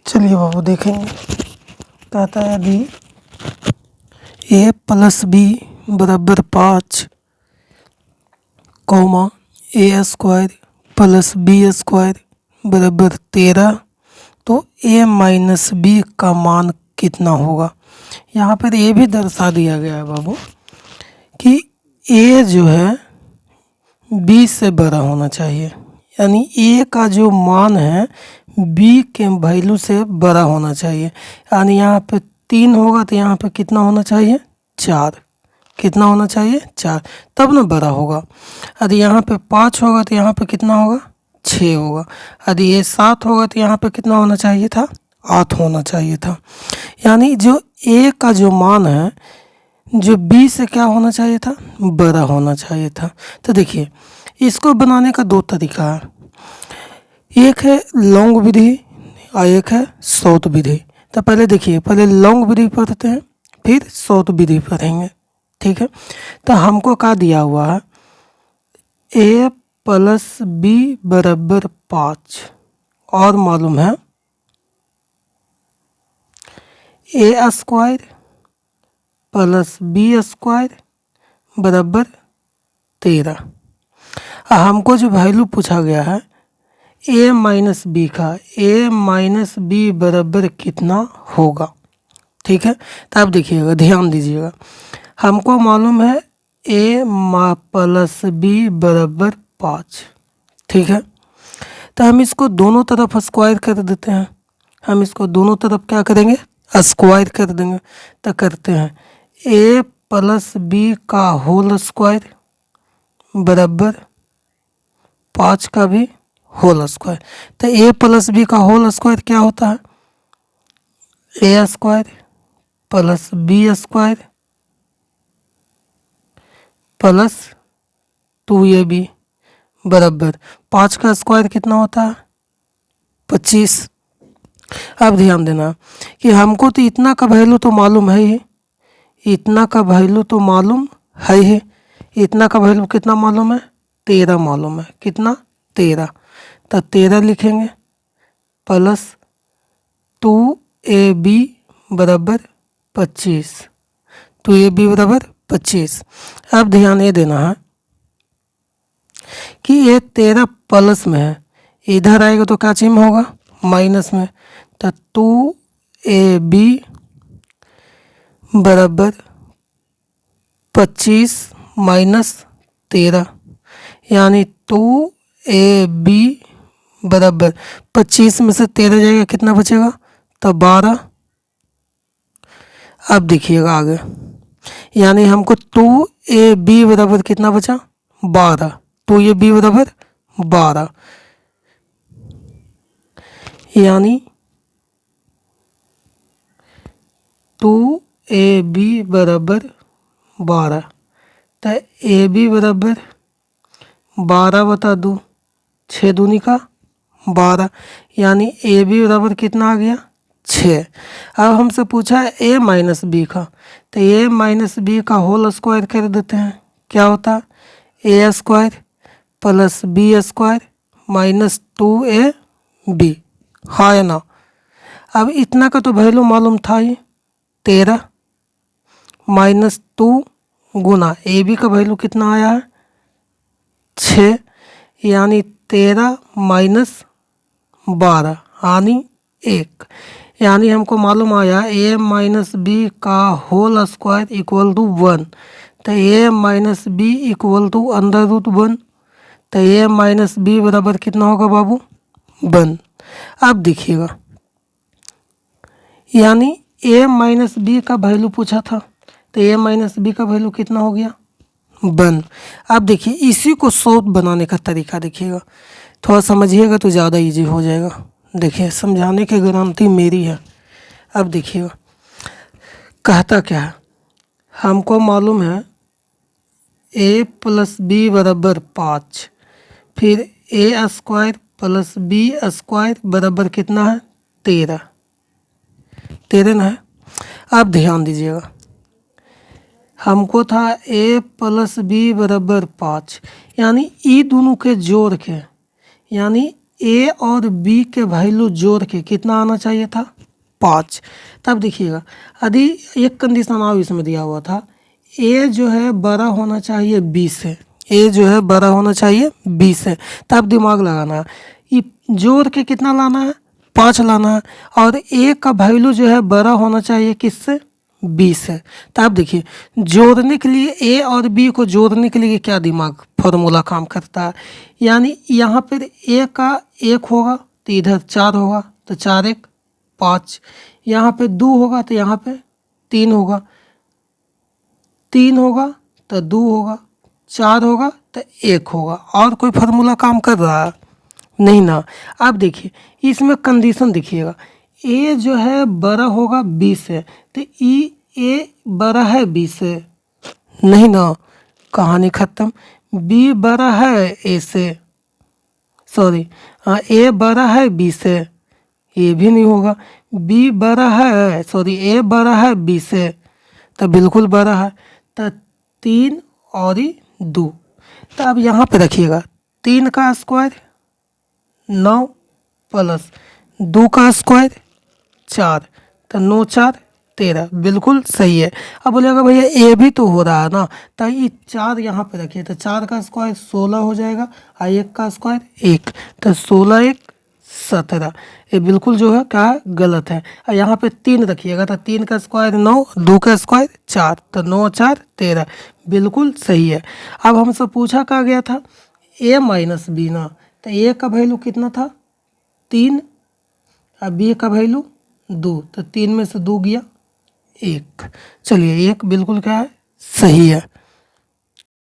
चलिए बाबू देखेंगे। कहता है यदि ए प्लस बी बराबर 5 कौमा ए स्क्वायर प्लस बी स्क्वायर बराबर 13 तो ए माइनस बी का मान कितना होगा। यहाँ पर ये भी दर्शा दिया गया है बाबू कि ए जो है बी से बड़ा होना चाहिए, यानी ए का जो मान है बी के वैल्यू से बड़ा होना चाहिए। यानी यहाँ पे 3 होगा तो यहाँ पे कितना होना चाहिए 4, कितना होना चाहिए 4, तब ना बड़ा होगा। यदि यहाँ पे 5 होगा तो यहाँ पे कितना होगा 6 होगा। यदि ये 7 होगा तो यहाँ पे कितना होना चाहिए था 8 होना चाहिए था। यानी जो ए का जो मान है जो बी से क्या होना चाहिए था बड़ा होना चाहिए था। तो देखिए इसको बनाने का दो तरीका है, एक है लॉन्ग विधि और एक है शॉर्ट विधि। तो पहले देखिए, पहले लॉन्ग विधि पढ़ते हैं फिर शॉर्ट विधि पढ़ेंगे, ठीक है। तो हमको क्या दिया हुआ है ए प्लस बी बराबर 5 और मालूम है a square plus b square बराबर 13। हमको जो वैल्यू पूछा गया है ए माइनस बी का, ए माइनस बी बराबर कितना होगा, ठीक है। तो आप देखिएगा, ध्यान दीजिएगा, हमको मालूम है ए प्लस बी बराबर 5, ठीक है। तो हम इसको दोनों तरफ स्क्वायर कर देते हैं, हम इसको दोनों तरफ क्या करेंगे स्क्वायर कर देंगे। तो करते हैं ए प्लस बी का होल स्क्वायर बराबर 5 का भी होल स्क्वायर। तो ए प्लस बी का होल स्क्वायर क्या होता है a square plus b square plus 2ab बराबर 5 का स्क्वायर कितना होता है 25। अब ध्यान देना कि हमको तो इतना का वैल्यू तो मालूम है ही, इतना का वैल्यू तो मालूम है ही, इतना का वैल्यू कितना मालूम है 13 मालूम है, कितना 13। तो 13 लिखेंगे प्लस 2ab बराबर 25, 2ab बराबर 25। अब ध्यान ये देना है कि ये 13 प्लस में है, इधर आएगा तो क्या चिन्ह होगा माइनस में। तो 2ab बराबर 25 माइनस 13, यानी 2ab बराबर 25 में से 13 जाएगा कितना बचेगा तो 12। अब देखिएगा आगे, यानी हमको 2ab बराबर कितना बचा 12, 2ab बराबर 12, यानी 2ab बराबर 12। तो ab बराबर 12 बता 2, 6 दूनी का 12, यानी ab बराबर कितना आ गया 6। अब हमसे पूछा है ए माइनस बी का, तो ए माइनस बी का होल स्क्वायर कर देते हैं, क्या होता है a square plus b square minus 2ab, हाँ या ना। अब इतना का तो वैल्यू मालूम था ही 13 माइनस 2 गुना ए बी का वैल्यू कितना आया है 6, यानी 13 माइनस 12 यानी 1, यानी हमको मालूम आया ए माइनस बी का होल स्क्वायर इक्वल टू 1। तो a minus b equal to under root 1, तो ए माइनस बी बराबर कितना होगा बाबू 1। अब देखिएगा, यानी ए माइनस बी का वैल्यू पूछा था, तो ए माइनस बी का वैल्यू कितना हो गया 1। अब देखिए इसी को शॉर्ट बनाने का तरीका देखिएगा, थोड़ा समझिएगा तो ज़्यादा इजी हो जाएगा। देखिए समझाने की गारंटी मेरी है। अब देखिएगा कहता क्या है, हमको मालूम है ए प्लस बी बराबर 5, फिर ए स्क्वायर प्लस बी स्क्वायर बराबर कितना है 13, 13 ना है। अब ध्यान दीजिएगा, हमको था ए प्लस बी बराबर 5, यानी ई दोनों के जोड़ के, यानी ए और बी के वैल्यू जोड़ के कितना आना चाहिए था 5। तब देखिएगा यदि एक कंडीशन और इसमें दिया हुआ था, ए जो है बड़ा होना चाहिए बी से, ए जो है बड़ा होना चाहिए बी से। तब दिमाग लगाना है, ये जोड़ के कितना लाना है 5 लाना है, और ए का वैल्यू जो है बड़ा होना चाहिए किससे बी से। तब देखिए जोड़ने के लिए ए और बी को जोड़ने के लिए क्या दिमाग फॉर्मूला काम करता है, यानी यहाँ पर ए का 1 होगा तो इधर 4 होगा, तो 4 1 5, यहाँ पे 2 होगा तो यहाँ पे 3 होगा, 3 होगा तो 2 होगा, 4 होगा तो 1 होगा। और कोई फार्मूला काम कर रहा है नहीं ना। अब देखिए इसमें कंडीशन देखिएगा, ए जो है बड़ा होगा बी से, तो ई ए बड़ा है बी से नहीं ना, कहानी ख़त्म। बी बड़ा है ए से, सॉरी ए बड़ा है बी से, ये भी नहीं होगा। बी बड़ा है, सॉरी ए बड़ा है बी से, तो बिल्कुल बड़ा है, तो 3 और 2। तो अब यहाँ पे रखिएगा 3 का स्क्वायर 9 प्लस 2 का स्क्वायर 4, तो 9 4 13, बिल्कुल सही है। अब बोलेगा भैया ए भी तो हो रहा है ना, तो ये 4 यहाँ पे रखिए, तो 4 का स्क्वायर 16 हो जाएगा, और 1 का स्क्वायर 1, तो 16 1 17। ये बिल्कुल जो है क्या गलत है। और यहाँ पे 3 रखिएगा, तो 3 का स्क्वायर 9, 2 का स्क्वायर 4, तो 9 4 13, बिल्कुल सही है। अब हमसे पूछा क्या गया था ए माइनस बी ना, तो ए का वैल्यू कितना था 3, और बी का वैल्यू 2, तो 3 में से 2 गया 1। चलिए 1 बिल्कुल क्या है सही है।